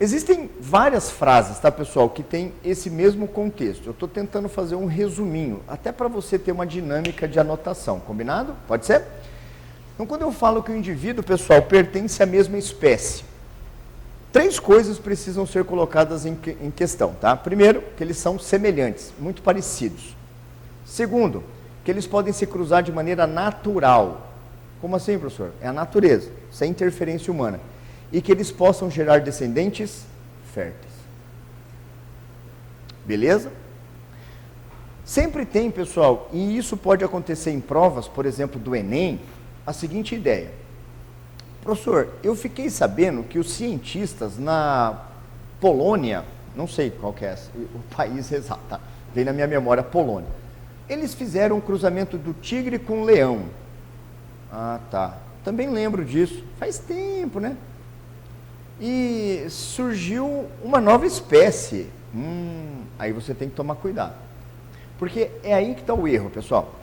Existem várias frases, tá, pessoal, que tem esse mesmo contexto. Eu estou tentando fazer um resuminho, até para você ter uma dinâmica de anotação, combinado? Pode ser? Então, quando eu falo que o indivíduo, pessoal, pertence à mesma espécie, 3 coisas precisam ser colocadas em questão, tá? Primeiro, que eles são semelhantes, muito parecidos. Segundo, que eles podem se cruzar de maneira natural. Como assim, professor? É a natureza, sem interferência humana. E que eles possam gerar descendentes férteis. Beleza? Sempre tem, pessoal, e isso pode acontecer em provas, por exemplo, do Enem, a seguinte ideia. Professor, eu fiquei sabendo que os cientistas na Polônia, não sei qual que é o país exato, tá? Vem na minha memória Polônia. Eles fizeram um cruzamento do tigre com o leão. Ah, tá. Também lembro disso. Faz tempo, né? E surgiu uma nova espécie. Aí você tem que tomar cuidado. Porque é aí que está o erro, pessoal.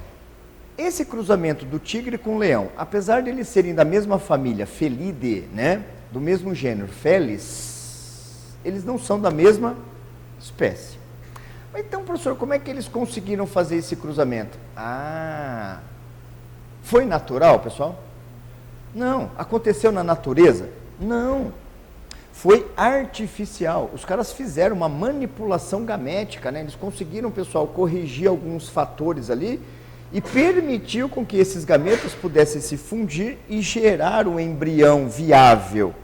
Esse cruzamento do tigre com o leão, apesar de eles serem da mesma família Felidae, né? Do mesmo gênero Felis, eles não são da mesma espécie. Então, professor, como é que eles conseguiram fazer esse cruzamento? Ah, foi natural, pessoal? Não. Aconteceu na natureza? Não. Foi artificial. Os caras fizeram uma manipulação gamética, né? Eles conseguiram, pessoal, corrigir alguns fatores ali e permitiu com que esses gametas pudessem se fundir e gerar um embrião viável.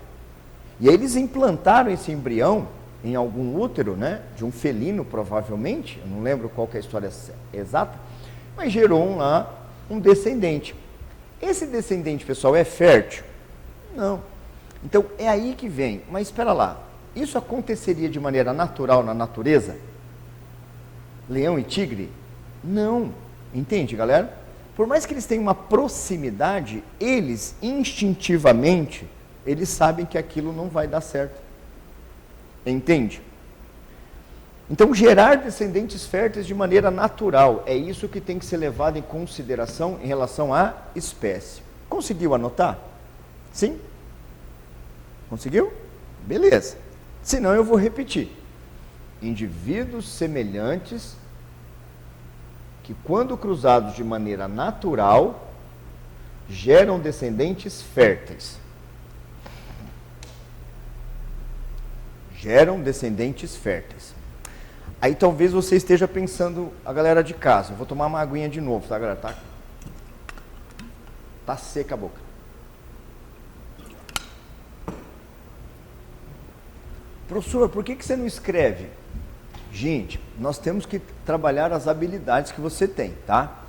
E aí eles implantaram esse embrião em algum útero, né? De um felino, provavelmente. Eu não lembro qual que é a história exata, mas gerou lá um descendente. Esse descendente, pessoal, é fértil? Não. Então, é aí que vem. Mas espera lá, isso aconteceria de maneira natural na natureza? Leão e tigre? Não. Entende, galera? Por mais que eles tenham uma proximidade, eles, instintivamente, eles sabem que aquilo não vai dar certo. Entende? Então, gerar descendentes férteis de maneira natural, é isso que tem que ser levado em consideração em relação à espécie. Conseguiu anotar? Sim? Conseguiu? Beleza. Senão eu vou repetir. Indivíduos semelhantes que, quando cruzados de maneira natural, geram descendentes férteis. Geram descendentes férteis. Aí talvez você esteja pensando, a galera de casa, eu vou tomar uma aguinha de novo, tá, galera? Tá seca a boca. Professor, por que você não escreve? Gente, nós temos que trabalhar as habilidades que você tem, tá?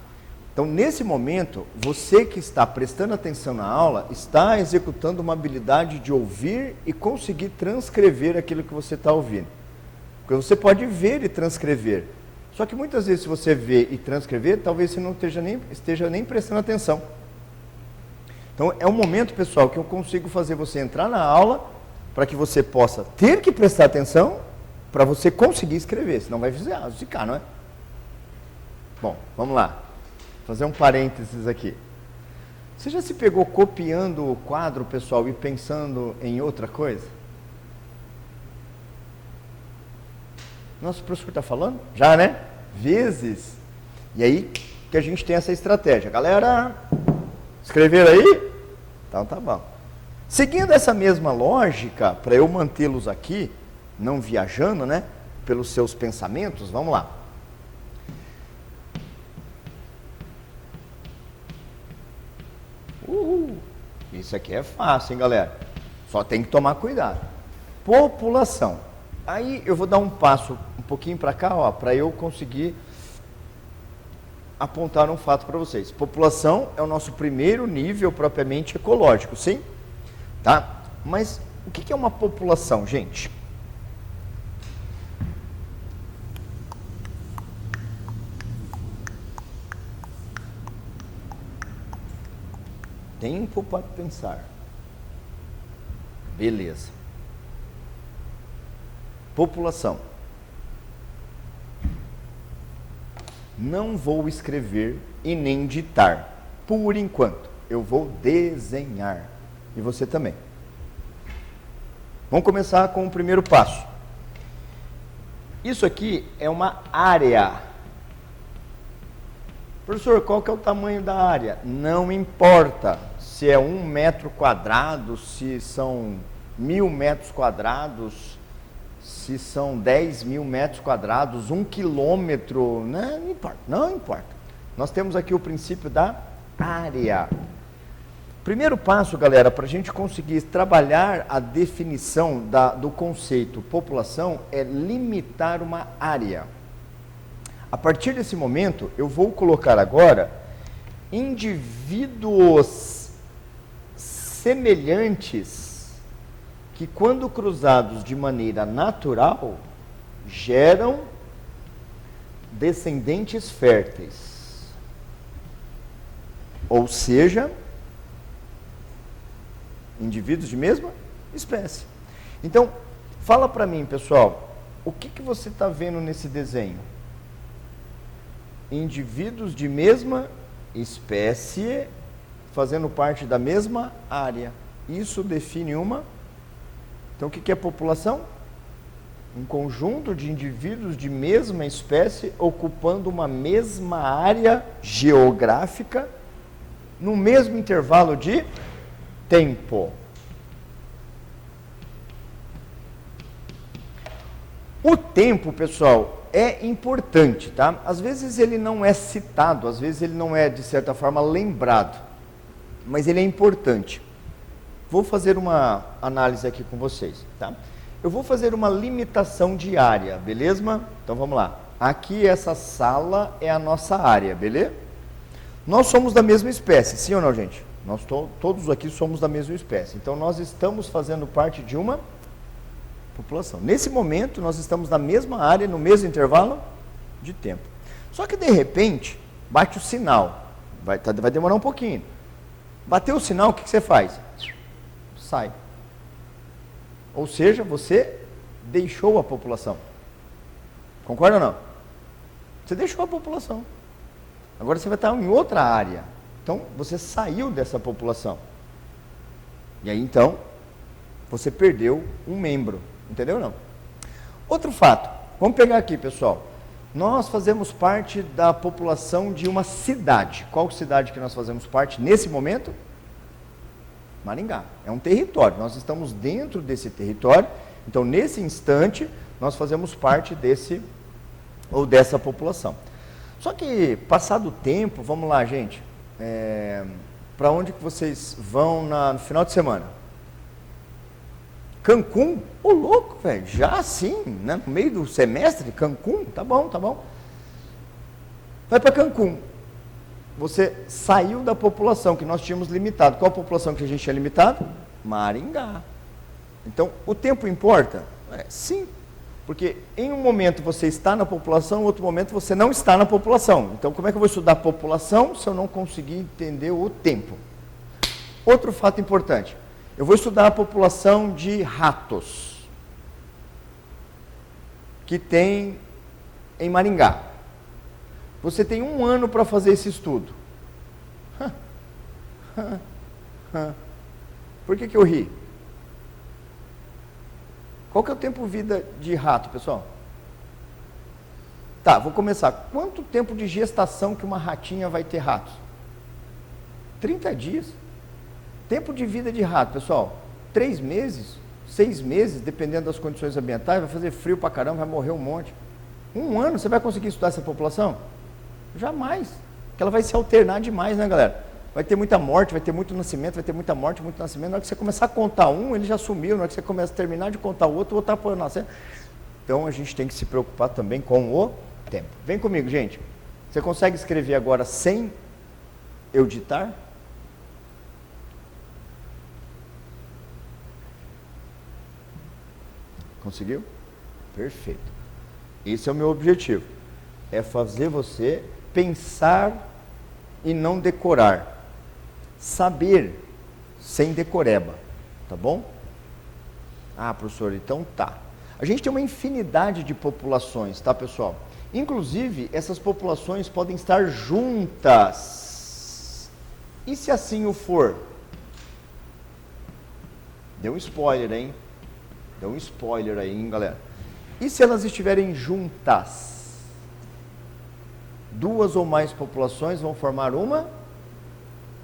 Então, nesse momento, você que está prestando atenção na aula, está executando uma habilidade de ouvir e conseguir transcrever aquilo que você está ouvindo. Porque você pode ver e transcrever. Só que muitas vezes, se você vê e transcrever, talvez você não esteja nem prestando atenção. Então, é um momento, pessoal, que eu consigo fazer você entrar na aula para que você possa ter que prestar atenção para você conseguir escrever, senão vai ficar, não é? Bom, vamos lá. Fazer um parênteses aqui. Você já se pegou copiando o quadro, pessoal, e pensando em outra coisa? Nossa, o professor está falando? Já, né? Vezes. E aí que a gente tem essa estratégia. Galera, escreveram aí? Então tá bom. Seguindo essa mesma lógica, para eu mantê-los aqui, não viajando, né? Pelos seus pensamentos, vamos lá. Isso aqui é fácil, hein, galera? Só tem que tomar cuidado. População. Aí eu vou dar um passo um pouquinho para cá, ó, para eu conseguir apontar um fato para vocês. População é o nosso primeiro nível propriamente ecológico, sim? Tá? Mas o que é uma população, gente? Tempo para pensar. Beleza. População. Não vou escrever e nem ditar. Por enquanto, eu vou desenhar. E você também. Vamos começar com o primeiro passo. Isso aqui é uma área. Professor, qual que é o tamanho da área? Não importa se é 1 metro quadrado, se são 1.000 metros quadrados, se são 10.000 metros quadrados, 1 quilômetro, né? Não importa, não importa. Nós temos aqui o princípio da área. Primeiro passo, galera, para a gente conseguir trabalhar a definição do conceito população é limitar uma área. A partir desse momento, eu vou colocar agora indivíduos semelhantes que, quando cruzados de maneira natural, geram descendentes férteis. Ou seja, indivíduos de mesma espécie. Então, fala para mim, pessoal, o que você está vendo nesse desenho? Indivíduos de mesma espécie fazendo parte da mesma área. Isso define uma. Então, o que é população? Um conjunto de indivíduos de mesma espécie ocupando uma mesma área geográfica no mesmo intervalo de tempo. O tempo, pessoal, é importante, tá? Às vezes ele não é citado, às vezes ele não é, de certa forma, lembrado, mas ele é importante. Vou fazer uma análise aqui com vocês, tá? Eu vou fazer uma limitação de área, beleza? Então vamos lá. Aqui essa sala é a nossa área, beleza? Nós somos da mesma espécie, sim ou não, gente? Nós todos aqui somos da mesma espécie. Então nós estamos fazendo parte de uma população. Nesse momento, nós estamos na mesma área, no mesmo intervalo de tempo. Só que, de repente, bate o sinal. Vai demorar um pouquinho. Bateu o sinal, o que você faz? Sai. Ou seja, você deixou a população. Concorda ou não? Você deixou a população. Agora você vai estar em outra área. Então, você saiu dessa população. E aí, então, você perdeu um membro. Entendeu ou não? Outro fato, vamos pegar aqui, pessoal. Nós fazemos parte da população de uma cidade. Qual cidade que nós fazemos parte nesse momento? Maringá. É um território. Nós estamos dentro desse território. Então, nesse instante, nós fazemos parte desse ou dessa população. Só que, passado o tempo, vamos lá, gente. Para onde que vocês vão no final de semana? Cancún? Ô, louco, velho, já assim, né? No meio do semestre, Cancún? Tá bom, tá bom. Vai para Cancún. Você saiu da população que nós tínhamos limitado. Qual a população que a gente tinha limitado? Maringá. Então, o tempo importa? Sim, porque em um momento você está na população, em outro momento você não está na população. Então, como é que eu vou estudar a população se eu não conseguir entender o tempo? Outro fato importante. Eu vou estudar a população de ratos que tem em Maringá. Você tem 1 ano para fazer esse estudo. Por que eu ri? Qual que é o tempo-vida de rato, pessoal? Tá, vou começar. Quanto tempo de gestação que uma ratinha vai ter ratos? 30 dias. Tempo de vida de rato, pessoal, 3 meses, 6 meses, dependendo das condições ambientais, vai fazer frio pra caramba, vai morrer um monte. 1 ano, você vai conseguir estudar essa população? Jamais, porque ela vai se alternar demais, né, galera? Vai ter muita morte, vai ter muito nascimento, vai ter muita morte, muito nascimento. Na hora que você começar a contar um, ele já sumiu, na hora que você começa a terminar de contar o outro está por nascer. Então, a gente tem que se preocupar também com o tempo. Vem comigo, gente. Você consegue escrever agora sem eu ditar? Conseguiu? Perfeito. Esse é o meu objetivo. É fazer você pensar e não decorar. Saber sem decoreba. Tá bom? Ah, professor, então tá. A gente tem uma infinidade de populações, tá, pessoal? Inclusive, essas populações podem estar juntas. E se assim o for? Deu um spoiler, hein? Deu um spoiler aí, hein, galera? E se elas estiverem juntas? Duas ou mais populações vão formar uma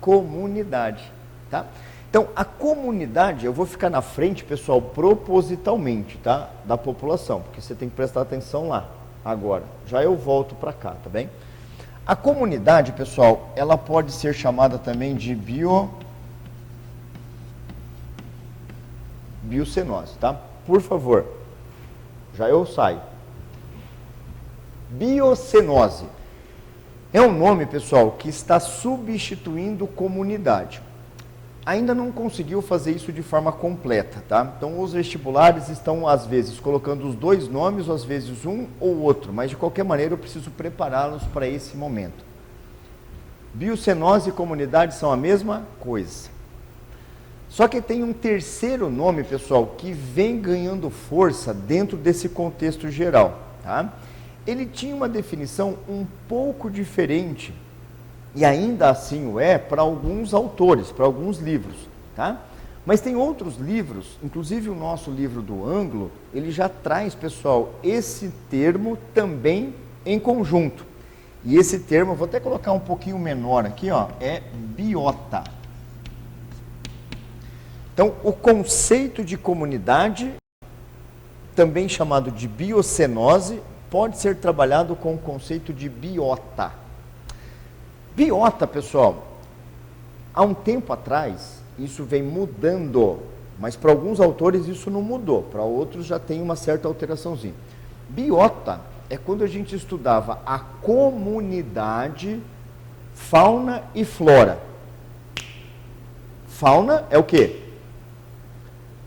comunidade, tá? Então, a comunidade, eu vou ficar na frente, pessoal, propositalmente, tá? Da população, porque você tem que prestar atenção lá, agora. Já eu volto para cá, tá bem? A comunidade, pessoal, ela pode ser chamada também de biocenose, tá? Por favor, já eu saio. Biocenose é um nome, pessoal, que está substituindo comunidade. Ainda não conseguiu fazer isso de forma completa, tá? Então, os vestibulares estão, às vezes, colocando os dois nomes, ou às vezes um ou outro, mas, de qualquer maneira, eu preciso prepará-los para esse momento. Biocenose e comunidade são a mesma coisa. Só que tem um terceiro nome, pessoal, que vem ganhando força dentro desse contexto geral, tá? Ele tinha uma definição um pouco diferente, e ainda assim o é para alguns autores, para alguns livros, tá? Mas tem outros livros, inclusive o nosso livro do Ângulo, ele já traz, pessoal, esse termo também em conjunto. E esse termo, eu vou até colocar um pouquinho menor aqui, ó, é biota. Então, o conceito de comunidade, também chamado de biocenose, pode ser trabalhado com o conceito de biota. Biota, pessoal, há um tempo atrás, isso vem mudando, mas para alguns autores isso não mudou, para outros já tem uma certa alteraçãozinha. Biota é quando a gente estudava a comunidade, fauna e flora. Fauna é o quê?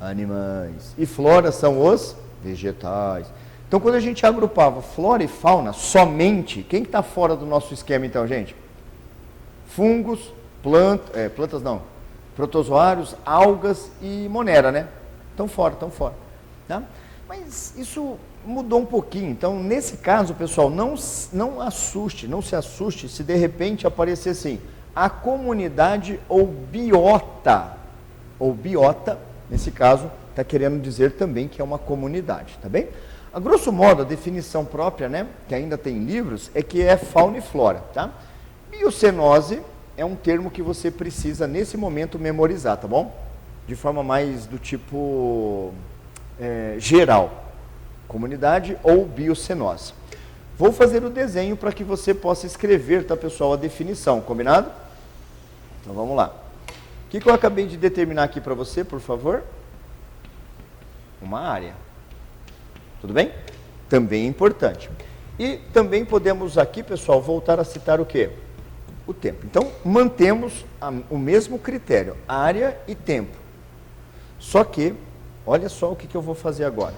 Animais. E flora são os vegetais. Então, quando a gente agrupava flora e fauna, somente, quem está fora do nosso esquema então, gente? Fungos, plantas não, protozoários, algas e monera, né? Estão fora, tá? Mas isso mudou um pouquinho. Então, nesse caso, pessoal, não se assuste se de repente aparecer assim, a comunidade ou biota, nesse caso, está querendo dizer também que é uma comunidade, tá bem? A grosso modo, a definição própria, né, que ainda tem livros, é que é fauna e flora, tá? Biocenose é um termo que você precisa, nesse momento, memorizar, tá bom? De forma mais do tipo geral. Comunidade ou biocenose. Vou fazer o desenho para que você possa escrever, tá, pessoal, a definição, combinado? Então, vamos lá. O que eu acabei de determinar aqui para você, por favor? Uma área. Tudo bem? Também é importante. E também podemos aqui, pessoal, voltar a citar o quê? O tempo. Então, mantemos o mesmo critério, área e tempo. Só que, olha só o que eu vou fazer agora.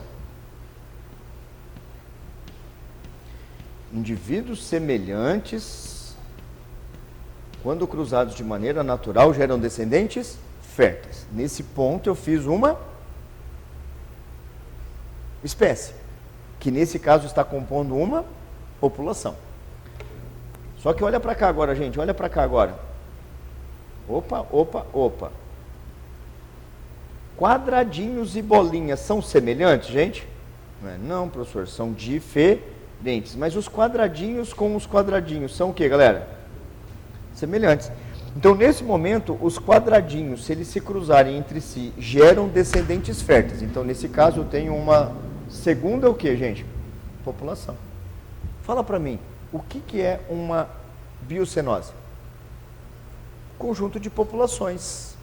Indivíduos semelhantes, quando cruzados de maneira natural, geram descendentes férteis. Nesse ponto, eu fiz uma espécie, que nesse caso está compondo uma população. Só que olha para cá agora, gente, olha para cá agora. Opa. Quadradinhos e bolinhas são semelhantes, gente? Não, professor, são diferentes. Mas os quadradinhos com os quadradinhos são o que, galera? Semelhantes. Então, nesse momento, os quadradinhos, se eles se cruzarem entre si, geram descendentes férteis. Então, nesse caso, eu tenho uma segunda o que, gente? População. Fala para mim, o que é uma biocenose? Conjunto de populações,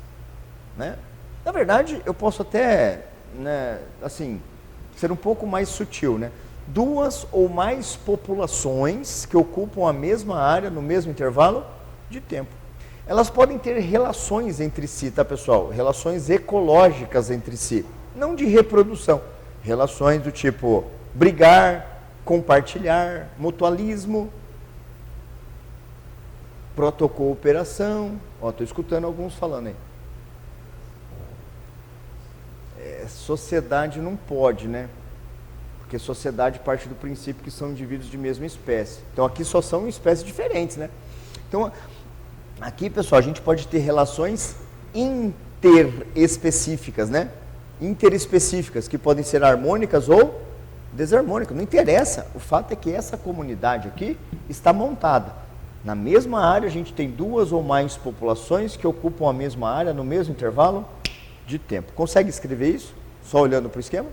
né? Na verdade, eu posso até, né, assim, ser um pouco mais sutil, né? Duas ou mais populações que ocupam a mesma área no mesmo intervalo de tempo. Elas podem ter relações entre si, tá, pessoal? Relações ecológicas entre si, não de reprodução. Relações do tipo brigar, compartilhar, mutualismo, protocooperação. Ó, estou escutando alguns falando aí. Sociedade não pode, né? Porque sociedade parte do princípio que são indivíduos de mesma espécie. Então aqui só são espécies diferentes, né? Então aqui, pessoal, a gente pode ter relações interespecíficas, né? interespecíficas, que podem ser harmônicas ou desarmônicas, não interessa. O fato é que essa comunidade aqui está montada. Na mesma área, a gente tem duas ou mais populações que ocupam a mesma área no mesmo intervalo de tempo. Consegue escrever isso? Só olhando para o esquema?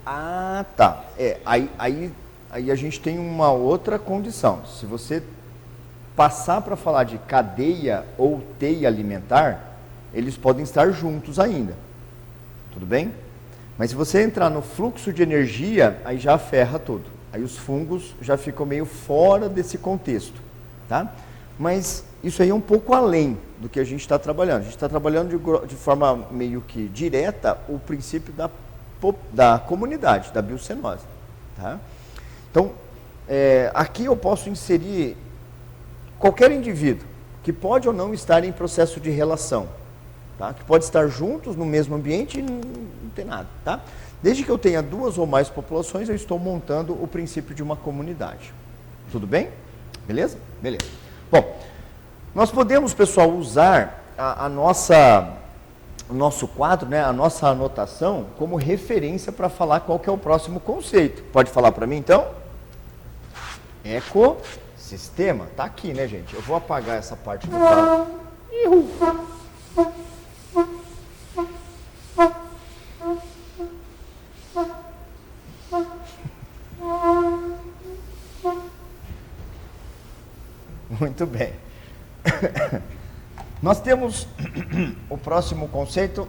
Ah, tá. Aí a gente tem uma outra condição. Se você passar para falar de cadeia ou teia alimentar, eles podem estar juntos ainda. Tudo bem? Mas se você entrar no fluxo de energia, aí já ferra tudo. Aí os fungos já ficam meio fora desse contexto, tá? Mas isso aí é um pouco além do que a gente está trabalhando. A gente está trabalhando de forma meio que direta o princípio da comunidade, da biocenose, tá? Então, aqui eu posso inserir qualquer indivíduo que pode ou não estar em processo de relação, tá? Que pode estar juntos no mesmo ambiente e não tem nada, tá? Desde que eu tenha duas ou mais populações, eu estou montando o princípio de uma comunidade. Tudo bem? Beleza? Beleza. Bom, nós podemos, pessoal, usar o nosso quadro, né, a nossa anotação, como referência para falar qual que é o próximo conceito. Pode falar para mim, então? Ecossistema. Tá aqui, né, gente? Eu vou apagar essa parte do quadro. Muito bem. Nós temos o próximo conceito,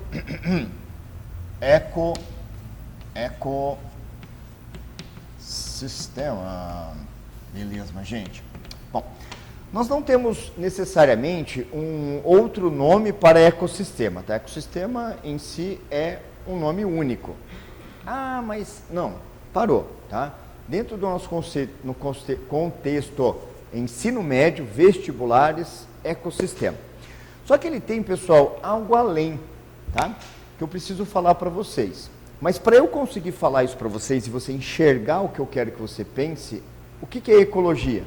ecossistema. Beleza, mas gente. Bom, nós não temos necessariamente um outro nome para ecossistema, tá? Ecossistema em si é um nome único. Ah, mas não, parou, tá? Dentro do nosso conceito, no contexto ensino médio, vestibulares, ecossistema. Só que ele tem, pessoal, algo além, tá? Que eu preciso falar para vocês. Mas para eu conseguir falar isso para vocês e você enxergar o que eu quero que você pense, o que é ecologia?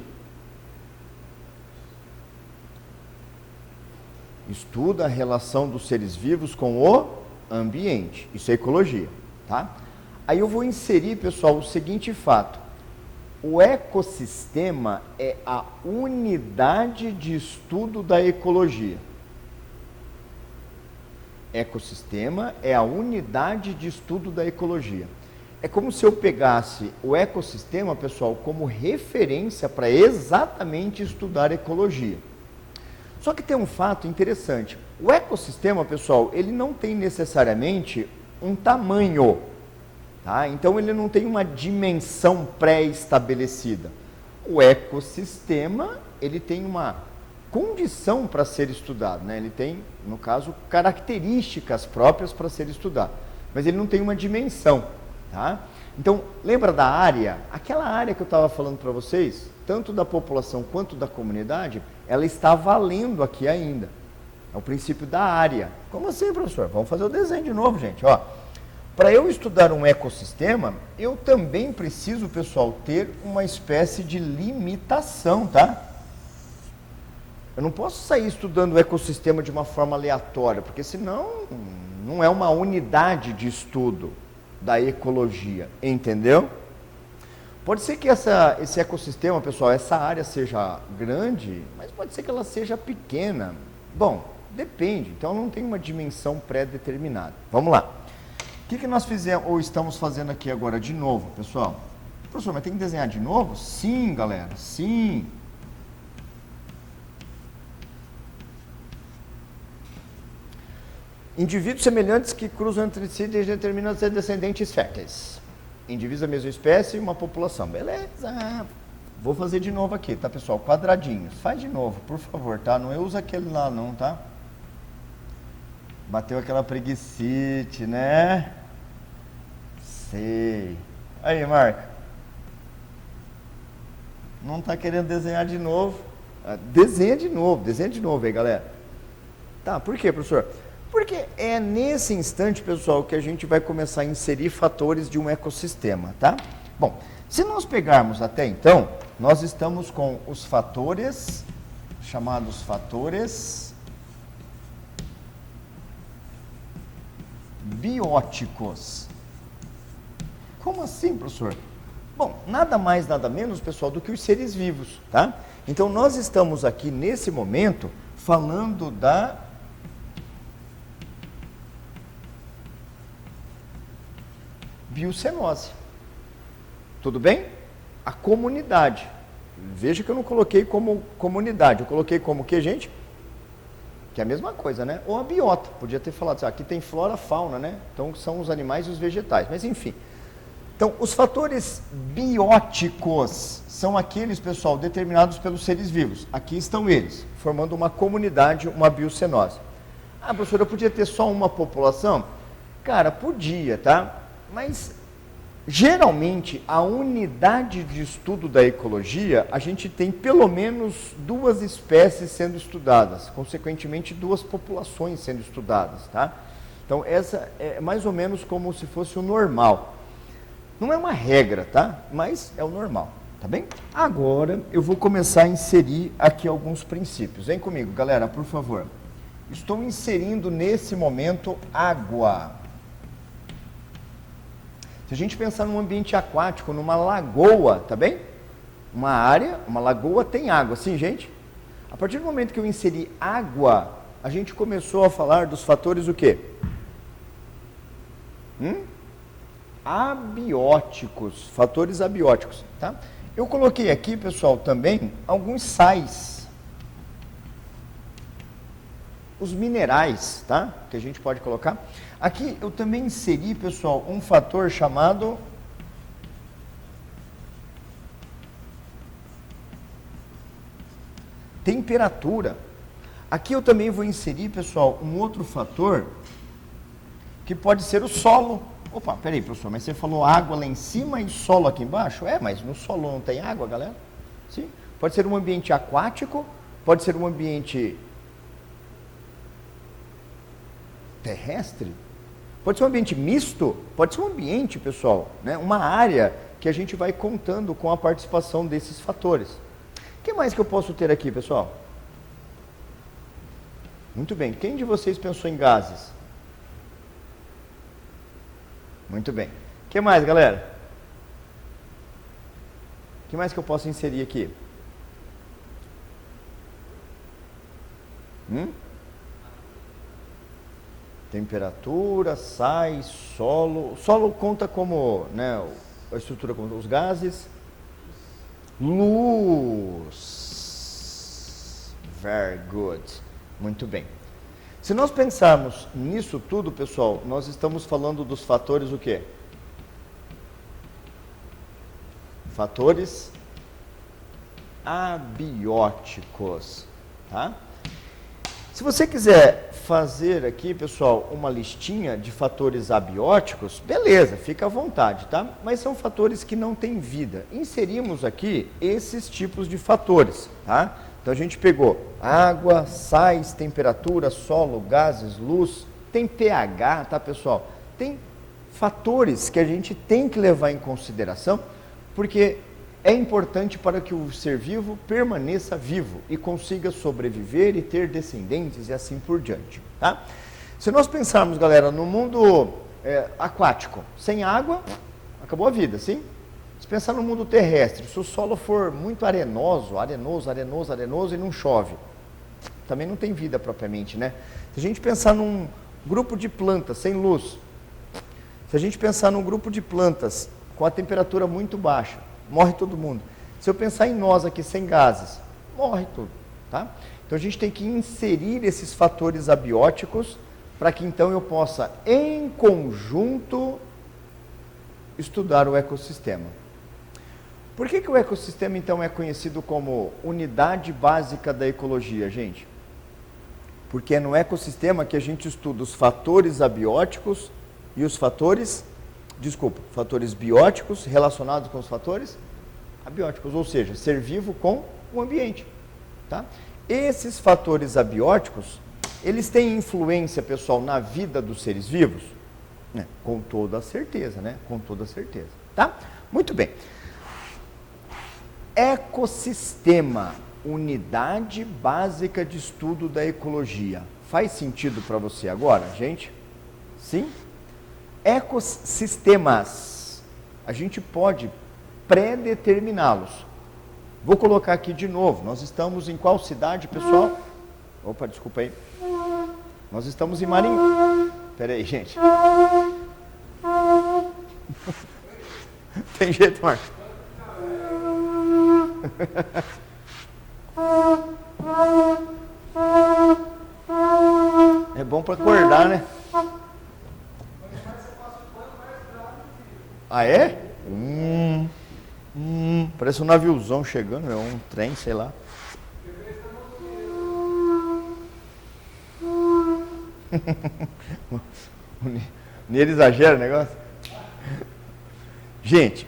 Estuda a relação dos seres vivos com o ambiente. Isso é ecologia, tá? Aí eu vou inserir, pessoal, o seguinte fato. O ecossistema é a unidade de estudo da ecologia. Ecossistema é a unidade de estudo da ecologia. É como se eu pegasse o ecossistema, pessoal, como referência para exatamente estudar ecologia. Só que tem um fato interessante. O ecossistema, pessoal, ele não tem necessariamente um tamanho, tá? Então ele não tem uma dimensão pré-estabelecida. O ecossistema, ele tem uma condição para ser estudado, né? Ele tem, no caso, características próprias para ser estudado, mas ele não tem uma dimensão, tá? Então, lembra da área? Aquela área que eu estava falando para vocês, tanto da população quanto da comunidade, ela está valendo aqui ainda. É o princípio da área. Como assim, professor? Vamos fazer o desenho de novo, gente. Ó, para eu estudar um ecossistema, eu também preciso, pessoal, ter uma espécie de limitação, tá? Eu não posso sair estudando o ecossistema de uma forma aleatória, porque senão não é uma unidade de estudo da ecologia, entendeu? Pode ser que esse ecossistema, pessoal, essa área seja grande, mas pode ser que ela seja pequena. Bom, depende, então não tem uma dimensão pré-determinada. Vamos lá. O que nós fizemos, ou estamos fazendo aqui agora de novo, pessoal? Professor, mas tem que desenhar de novo? Sim, galera, sim. Indivíduos semelhantes que cruzam entre si e determinam ser descendentes férteis. Indivíduos da mesma espécie e uma população. Beleza. Vou fazer de novo aqui, tá, pessoal? Quadradinhos. Faz de novo, por favor, tá? Não usa aquele lá, não, tá? Bateu aquela preguicite, né? Sei. Aí, Marca. Não tá querendo desenhar de novo? Desenha de novo aí, galera. Tá, por quê, professor? Porque é nesse instante, pessoal, que a gente vai começar a inserir fatores de um ecossistema, tá? Bom, se nós pegarmos até então, nós estamos com os fatores, chamados fatores bióticos. Como assim, professor? Bom, nada mais, nada menos, pessoal, do que os seres vivos, tá? Então, nós estamos aqui, nesse momento, falando da biocenose. Tudo bem? A comunidade. Veja que eu não coloquei como comunidade, eu coloquei como o que, gente? Que é a mesma coisa, né? Ou a biota. Podia ter falado assim, aqui tem flora, fauna, né? Então, são os animais e os vegetais. Mas, enfim. Então, os fatores bióticos são aqueles, pessoal, determinados pelos seres vivos. Aqui estão eles, formando uma comunidade, uma biocenose. Ah, professor, eu podia ter só uma população? Cara, podia, tá? Mas, geralmente, a unidade de estudo da ecologia, a gente tem pelo menos 2 espécies sendo estudadas, consequentemente 2 populações sendo estudadas, tá? Então, essa é mais ou menos como se fosse o normal. Não é uma regra, tá? Mas é o normal, tá bem? Agora eu vou começar a inserir aqui alguns princípios. Vem comigo, galera, por favor. Estou inserindo nesse momento água. Se a gente pensar num ambiente aquático, numa lagoa, tá bem? Uma área, uma lagoa tem água, sim, gente? A partir do momento que eu inseri água, a gente começou a falar dos fatores o quê? Abióticos, fatores abióticos, tá? Eu coloquei aqui, pessoal, também alguns sais. Os minerais, tá? Que a gente pode colocar. Aqui eu também inseri, pessoal, um fator chamado temperatura. Aqui eu também vou inserir, pessoal, um outro fator que pode ser o solo. Opa, peraí, professor, mas você falou água lá em cima e solo aqui embaixo? É, mas no solo não tem água, galera? Sim. Pode ser um ambiente aquático, pode ser um ambiente terrestre, pode ser um ambiente misto, pode ser um ambiente, pessoal, né? Uma área que a gente vai contando com a participação desses fatores. O que mais que eu posso ter aqui, pessoal? Muito bem. Quem de vocês pensou em gases? Muito bem. O que mais, galera? O que mais que eu posso inserir aqui? Temperatura, sais, solo. O solo conta como, né, a estrutura como os gases. Luz. Very good. Muito bem. Se nós pensarmos nisso tudo, pessoal, nós estamos falando dos fatores o quê? Fatores abióticos, tá? Se você quiser fazer aqui, pessoal, uma listinha de fatores abióticos, beleza, fica à vontade, tá? Mas são fatores que não têm vida. Inserimos aqui esses tipos de fatores, tá? Então a gente pegou água, sais, temperatura, solo, gases, luz, tem pH, tá, pessoal? Tem fatores que a gente tem que levar em consideração, porque é importante para que o ser vivo permaneça vivo e consiga sobreviver e ter descendentes e assim por diante, tá? Se nós pensarmos, galera, no mundo aquático, sem água, acabou a vida, sim? Se pensar no mundo terrestre, se o solo for muito arenoso e não chove, também não tem vida propriamente, né? Se a gente pensar num grupo de plantas sem luz, se a gente pensar num grupo de plantas com a temperatura muito baixa, morre todo mundo. Se eu pensar em nós aqui sem gases, morre tudo, tá? Então a gente tem que inserir esses fatores abióticos para que então eu possa, em conjunto, estudar o ecossistema. Por que o ecossistema, então, é conhecido como unidade básica da ecologia, gente? Porque é no ecossistema que a gente estuda os fatores abióticos e os fatores bióticos relacionados com os fatores abióticos, ou seja, ser vivo com o ambiente, tá? Esses fatores abióticos, eles têm influência, pessoal, na vida dos seres vivos? Com toda certeza, né? Com toda certeza, tá? Muito bem. Ecossistema, unidade básica de estudo da ecologia. Faz sentido para você agora, gente? Sim? Ecossistemas. A gente pode pré-determiná-los. Vou colocar aqui de novo. Nós estamos em qual cidade, pessoal? Opa, desculpa aí. Nós estamos em Maringá. Pera aí, gente. Tem jeito, Marcos? É bom para acordar, né? Ah, é? Parece um naviozão chegando, é um trem, sei lá. Nele exagera o negócio. Gente,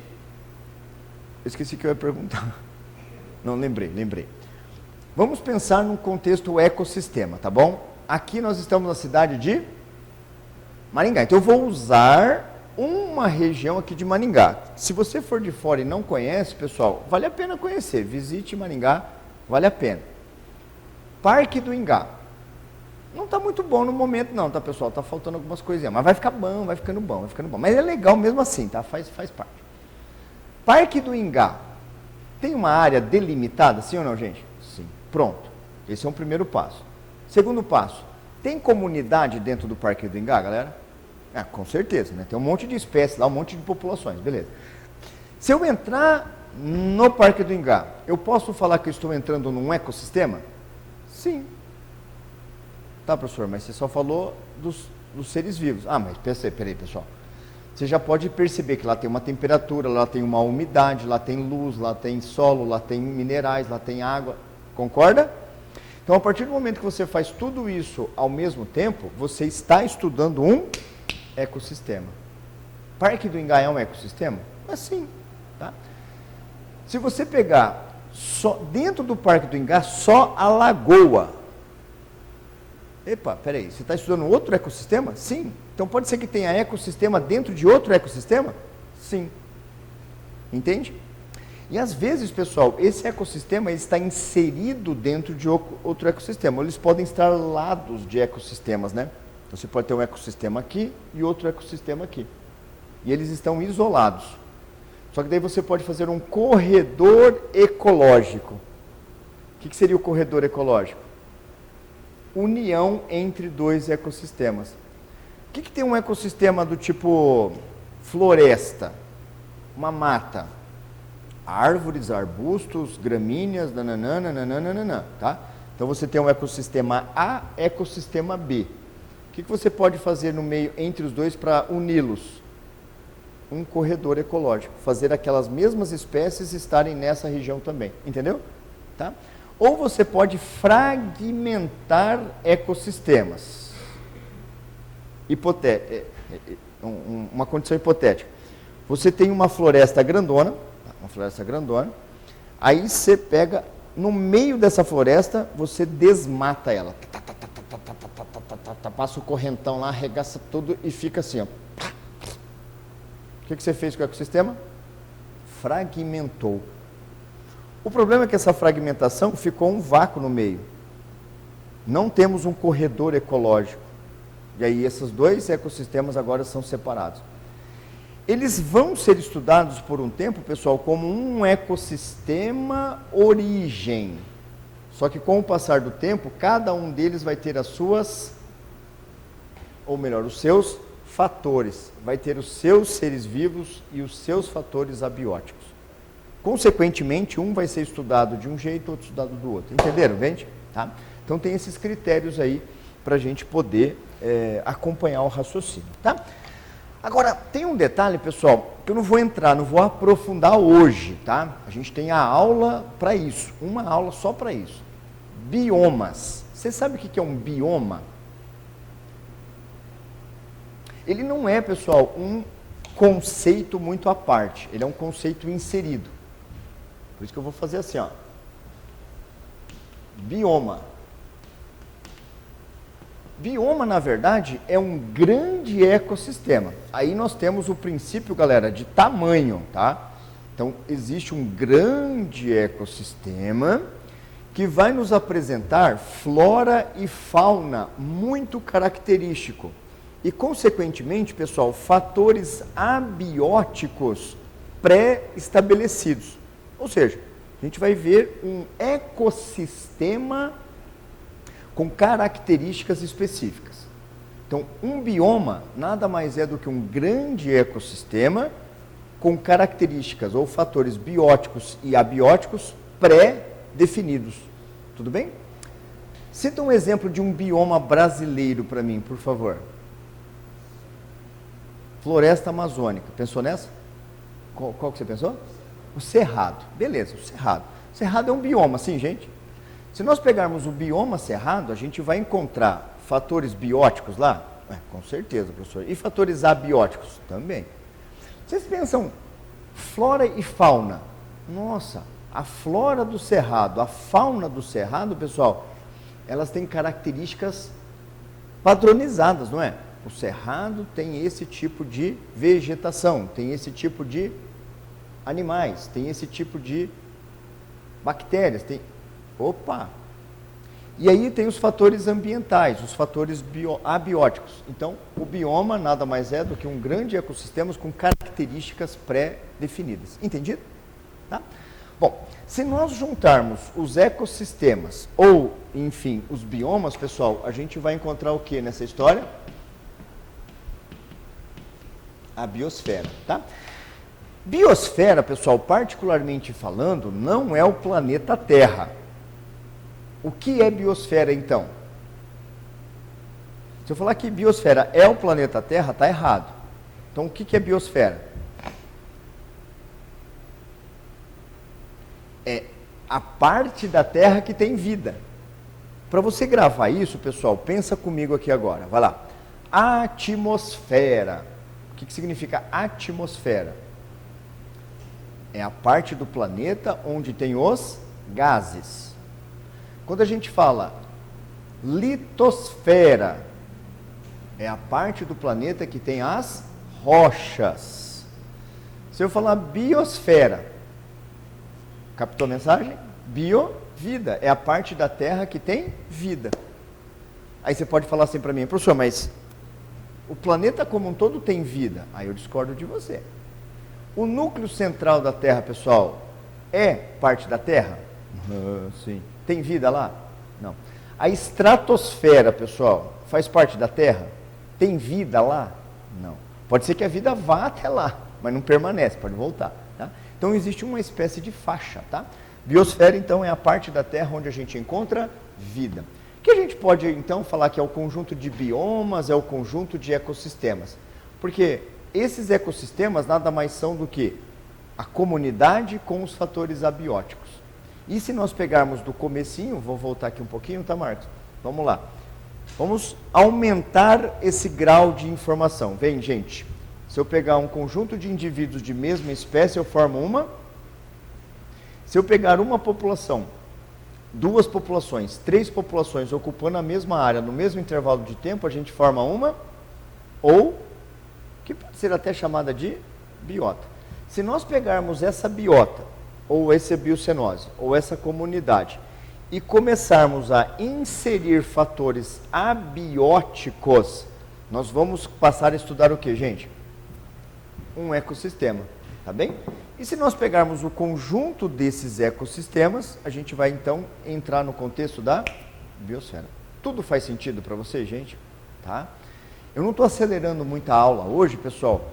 eu esqueci o que eu ia perguntar. Não, lembrei. Vamos pensar num contexto ecossistema, tá bom? Aqui nós estamos na cidade de Maringá. Então eu vou usar uma região aqui de Maringá. Se você for de fora e não conhece, pessoal, vale a pena conhecer. Visite Maringá, vale a pena. Parque do Ingá. Não está muito bom no momento não, tá, pessoal? Está faltando algumas coisinhas, mas vai ficar bom, vai ficando bom. Mas é legal mesmo assim, tá? Faz parte. Parque do Ingá. Tem uma área delimitada, sim ou não, gente? Sim. Pronto. Esse é um primeiro passo. Segundo passo. Tem comunidade dentro do Parque do Ingá, galera? Ah, com certeza, né? Tem um monte de espécies lá, um monte de populações, beleza. Se eu entrar no Parque do Ingá, eu posso falar que eu estou entrando num ecossistema? Sim. Tá, professor, mas você só falou dos seres vivos. Ah, mas peraí, pessoal. Você já pode perceber que lá tem uma temperatura, lá tem uma umidade, lá tem luz, lá tem solo, lá tem minerais, lá tem água. Concorda? Então, a partir do momento que você faz tudo isso ao mesmo tempo, você está estudando um ecossistema. Parque do Ingá é um ecossistema? Assim, tá? Se você pegar só dentro do Parque do Ingá, só a lagoa. Epa, peraí, você está estudando outro ecossistema? Sim. Então pode ser que tenha ecossistema dentro de outro ecossistema? Sim. Entende? E às vezes, pessoal, esse ecossistema está inserido dentro de outro ecossistema. Eles podem estar lados de ecossistemas, né? Então, você pode ter um ecossistema aqui e outro ecossistema aqui. E eles estão isolados. Só que daí você pode fazer um corredor ecológico. O que seria o corredor ecológico? União entre dois ecossistemas. O que tem um ecossistema do tipo floresta? Uma mata. Árvores, arbustos, gramíneas, nananana, tá? Então você tem um ecossistema A, ecossistema B. O que você pode fazer no meio entre os dois para uni-los? Um corredor ecológico. Fazer aquelas mesmas espécies estarem nessa região também. Entendeu? Tá? Ou você pode fragmentar ecossistemas. Uma condição hipotética. Você tem uma floresta grandona, aí você pega, no meio dessa floresta, você desmata ela. Passa o correntão lá, arregaça tudo e fica assim, ó. O que você fez com o ecossistema? Fragmentou. O problema é que essa fragmentação ficou um vácuo no meio. Não temos um corredor ecológico. E aí esses dois ecossistemas agora são separados. Eles vão ser estudados por um tempo, pessoal, como um ecossistema origem. Só que com o passar do tempo, cada um deles vai ter as suas, ou melhor, os seus fatores. Vai ter os seus seres vivos e os seus fatores abióticos. Consequentemente, um vai ser estudado de um jeito, outro estudado do outro. Entenderam, gente? Tá? Então tem esses critérios aí para a gente poder acompanhar o raciocínio. Tá? Agora, tem um detalhe, pessoal, que eu não vou entrar, não vou aprofundar hoje, tá? A gente tem a aula para isso, uma aula só para isso. Biomas. Você sabe o que é um bioma? Ele não é, pessoal, um conceito muito à parte, ele é um conceito inserido. Por isso que eu vou fazer assim, ó. Bioma. Bioma, na verdade, é um grande ecossistema. Aí nós temos o princípio, galera, de tamanho, tá? Então, existe um grande ecossistema que vai nos apresentar flora e fauna muito característico. e, consequentemente, pessoal, fatores abióticos pré-estabelecidos. Ou seja, a gente vai ver um ecossistema com características específicas. Então, um bioma nada mais é do que um grande ecossistema com características ou fatores bióticos e abióticos pré-definidos. Tudo bem? Cita um exemplo de um bioma brasileiro para mim, por favor. Floresta Amazônica. Pensou nessa? Qual que você pensou? O Cerrado. Beleza, o Cerrado. O Cerrado é um bioma, sim, gente? Se nós pegarmos o bioma Cerrado, a gente vai encontrar fatores bióticos lá? Com certeza, professor. E fatores abióticos? Também. Vocês pensam flora e fauna? Nossa, a flora do Cerrado, a fauna do Cerrado, pessoal, elas têm características padronizadas, não é? O Cerrado tem esse tipo de vegetação, tem esse tipo de animais, tem esse tipo de bactérias, tem... Opa! E aí tem os fatores ambientais, os fatores abióticos. Então, o bioma nada mais é do que um grande ecossistema com características pré-definidas. Entendido? Tá? Bom, se nós juntarmos os ecossistemas ou, enfim, os biomas, pessoal, a gente vai encontrar o que nessa história? A biosfera, tá? Biosfera, pessoal, particularmente falando, não é o planeta Terra. O que é biosfera, então? Se eu falar que biosfera é o planeta Terra, está errado. Então, o que é biosfera? É a parte da Terra que tem vida. Para você gravar isso, pessoal, pensa comigo aqui agora. Vai lá. Atmosfera. O que significa atmosfera? É a parte do planeta onde tem os gases. Quando a gente fala litosfera, é a parte do planeta que tem as rochas. Se eu falar biosfera, captou a mensagem? Bio, vida, é a parte da Terra que tem vida. Aí você pode falar assim para mim, professor, mas o planeta como um todo tem vida. Aí eu discordo de você. O núcleo central da Terra, pessoal, é parte da Terra? Sim. Tem vida lá? Não. A estratosfera, pessoal, faz parte da Terra? Tem vida lá? Não. Pode ser que a vida vá até lá, mas não permanece, pode voltar. Tá? Então existe uma espécie de faixa. Tá? Biosfera, então, é a parte da Terra onde a gente encontra vida. Que a gente pode, então, falar que é o conjunto de biomas, é o conjunto de ecossistemas. Porque esses ecossistemas nada mais são do que a comunidade com os fatores abióticos. E se nós pegarmos do comecinho, vou voltar aqui um pouquinho, tá, Marcos? Vamos lá. Vamos aumentar esse grau de informação. Vem, gente. Se eu pegar um conjunto de indivíduos de mesma espécie, eu formo uma. Se eu pegar uma população, duas populações, três populações ocupando a mesma área no mesmo intervalo de tempo, a gente forma uma, ou, que pode ser até chamada de biota. Se nós pegarmos essa biota, ou essa biocenose, ou essa comunidade, e começarmos a inserir fatores abióticos, nós vamos passar a estudar o que, gente? Um ecossistema, tá bem? E se nós pegarmos o conjunto desses ecossistemas, a gente vai então entrar no contexto da biosfera. Tudo faz sentido para vocês, gente? Tá? Eu não estou acelerando muita aula hoje, pessoal,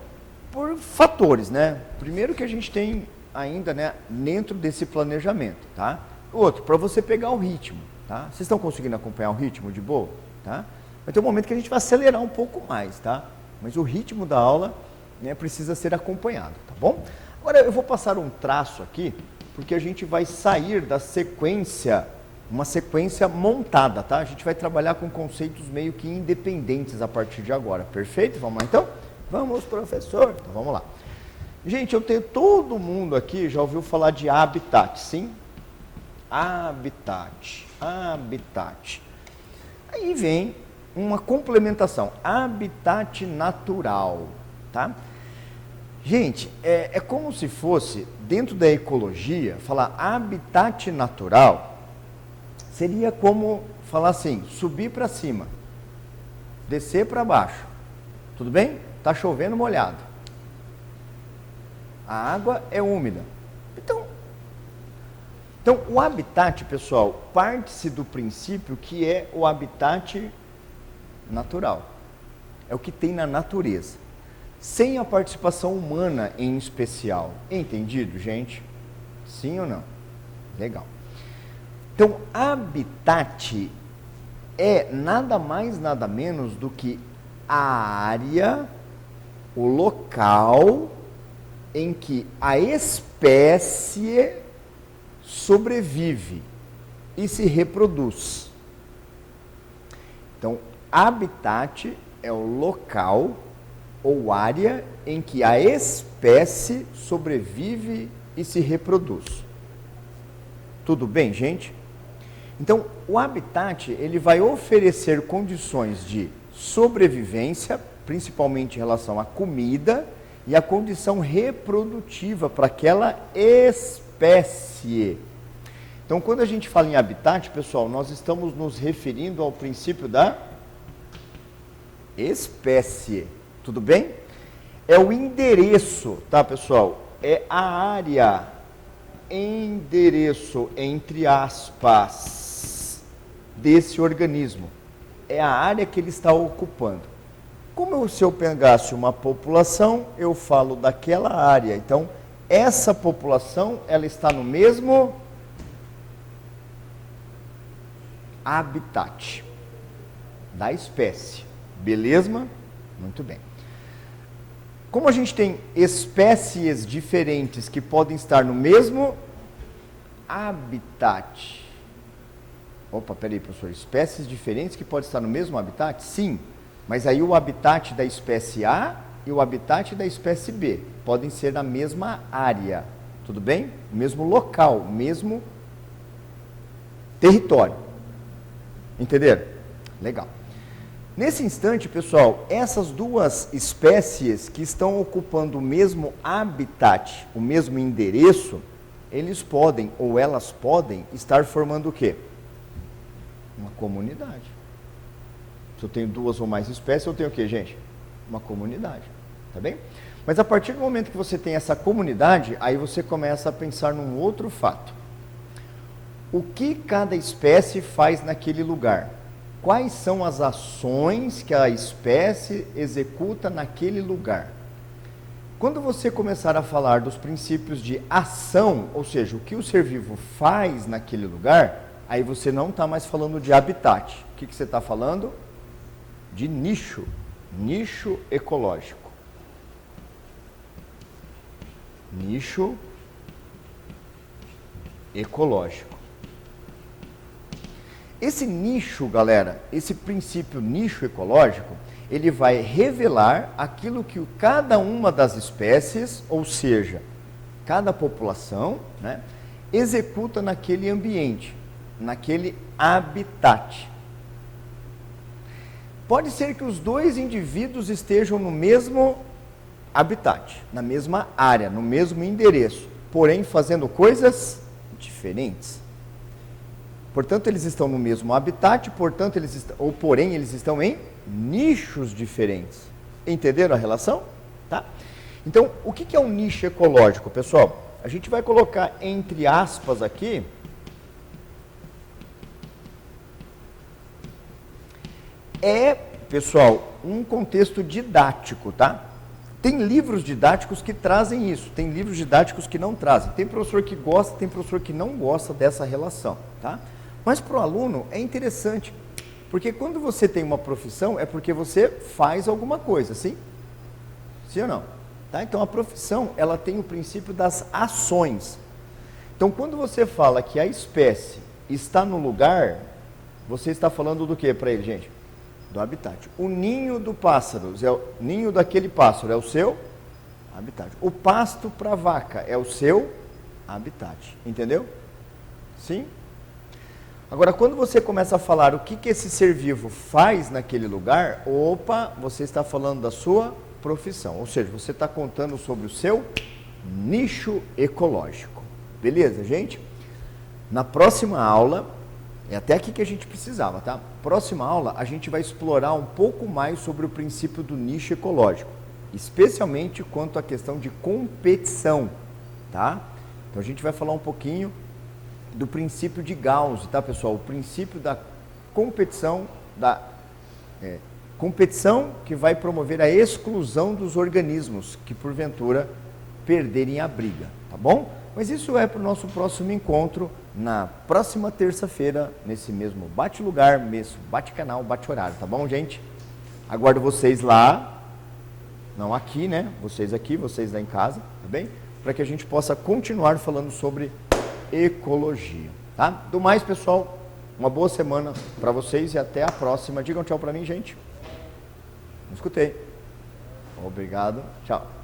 por fatores, né? Primeiro que a gente tem ainda, né, dentro desse planejamento, tá? Outro, para você pegar o ritmo, tá? Vocês estão conseguindo acompanhar o ritmo de boa, tá? Vai ter um momento que a gente vai acelerar um pouco mais, tá? Mas o ritmo da aula, né, precisa ser acompanhado, tá bom? Agora eu vou passar um traço aqui, porque a gente vai sair da sequência, uma sequência montada, tá? A gente vai trabalhar com conceitos meio que independentes a partir de agora, perfeito? Vamos lá então? Vamos, professor? Então vamos lá. Gente, eu tenho, todo mundo aqui já ouviu falar de habitat, sim? Habitat. Aí vem uma complementação, habitat natural, tá? Gente, é como se fosse, dentro da ecologia, falar habitat natural, seria como falar assim, subir para cima, descer para baixo, Tudo bem? Está chovendo molhado. A água é úmida. Então, o habitat, pessoal, parte-se do princípio que é o habitat natural. É o que tem na natureza. Sem a participação humana em especial. Entendido, gente? Sim ou não? Legal. Então, habitat é nada mais, nada menos do que a área, o local em que a espécie sobrevive e se reproduz. Então, habitat é o local ou área em que a espécie sobrevive e se reproduz. Tudo bem, gente? Então, o habitat, ele vai oferecer condições de sobrevivência, principalmente em relação à comida, e a condição reprodutiva para aquela espécie. Então, quando a gente fala em habitat, pessoal, nós estamos nos referindo ao princípio da espécie. Tudo bem? É o endereço, tá, pessoal? É a área, endereço, entre aspas, desse organismo. É a área que ele está ocupando. Como se eu pegasse uma população, eu falo daquela área. Então, essa população, ela está no mesmo habitat da espécie. Beleza? Muito bem. Como a gente tem espécies diferentes que podem estar no mesmo habitat. Opa, peraí, professor. Espécies diferentes que podem estar no mesmo habitat? Sim. Mas aí o habitat da espécie A e o habitat da espécie B podem ser na mesma área. Tudo bem? O mesmo local, o mesmo território. Entenderam? Legal. Nesse instante, pessoal, essas duas espécies que estão ocupando o mesmo habitat, o mesmo endereço, eles podem ou elas podem estar formando o quê? Uma comunidade. Se eu tenho duas ou mais espécies, eu tenho o quê, gente? Uma comunidade. Tá bem? Mas a partir do momento que você tem essa comunidade, aí você começa a pensar num outro fato. O que cada espécie faz naquele lugar? Quais são as ações que a espécie executa naquele lugar? Quando você começar a falar dos princípios de ação, ou seja, o que o ser vivo faz naquele lugar, aí você não está mais falando de habitat. O que você está falando? De nicho, nicho ecológico. Nicho ecológico. Esse nicho, galera, esse princípio nicho ecológico, ele vai revelar aquilo que cada uma das espécies, ou seja, cada população, né, executa naquele ambiente, naquele habitat. Pode ser que os dois indivíduos estejam no mesmo habitat, na mesma área, no mesmo endereço, porém fazendo coisas diferentes. Portanto, eles estão no mesmo habitat, porém eles estão em nichos diferentes. Entenderam a relação? Tá? Então, o que é um nicho ecológico, pessoal? A gente vai colocar entre aspas aqui. É, pessoal, um contexto didático, tá? Tem livros didáticos que trazem isso, tem livros didáticos que não trazem. Tem professor que gosta, tem professor que não gosta dessa relação, tá? Mas para o aluno é interessante, porque quando você tem uma profissão é porque você faz alguma coisa, sim? Sim ou não? Tá? Então a profissão, ela tem o princípio das ações. Então quando você fala que a espécie está no lugar, você está falando do que para ele, gente? Do habitat. O ninho do pássaro, o ninho daquele pássaro é o seu habitat. O pasto para a vaca é o seu habitat. Entendeu? Sim? Agora, quando você começa a falar o que esse ser vivo faz naquele lugar, opa, você está falando da sua profissão. Ou seja, você está contando sobre o seu nicho ecológico. Beleza, gente? Na próxima aula, É até aqui que a gente precisava, tá? Próxima aula, a gente vai explorar um pouco mais sobre o princípio do nicho ecológico, especialmente quanto à questão de competição, tá? Então a gente vai falar um pouquinho do princípio de Gauss, tá, pessoal? O princípio da competição, competição que vai promover a exclusão dos organismos que, porventura, perderem a briga, tá bom? Mas isso é para o nosso próximo encontro, na próxima terça-feira, nesse mesmo bate-lugar, mesmo bate-canal, bate-horário, tá bom, gente? Aguardo vocês lá, não aqui, né? Vocês aqui, vocês lá em casa, tá bem? Para que a gente possa continuar falando sobre ecologia, tá? Do mais, pessoal, uma boa semana para vocês e até a próxima. Digam tchau para mim, gente. Não escutei. Obrigado. Tchau.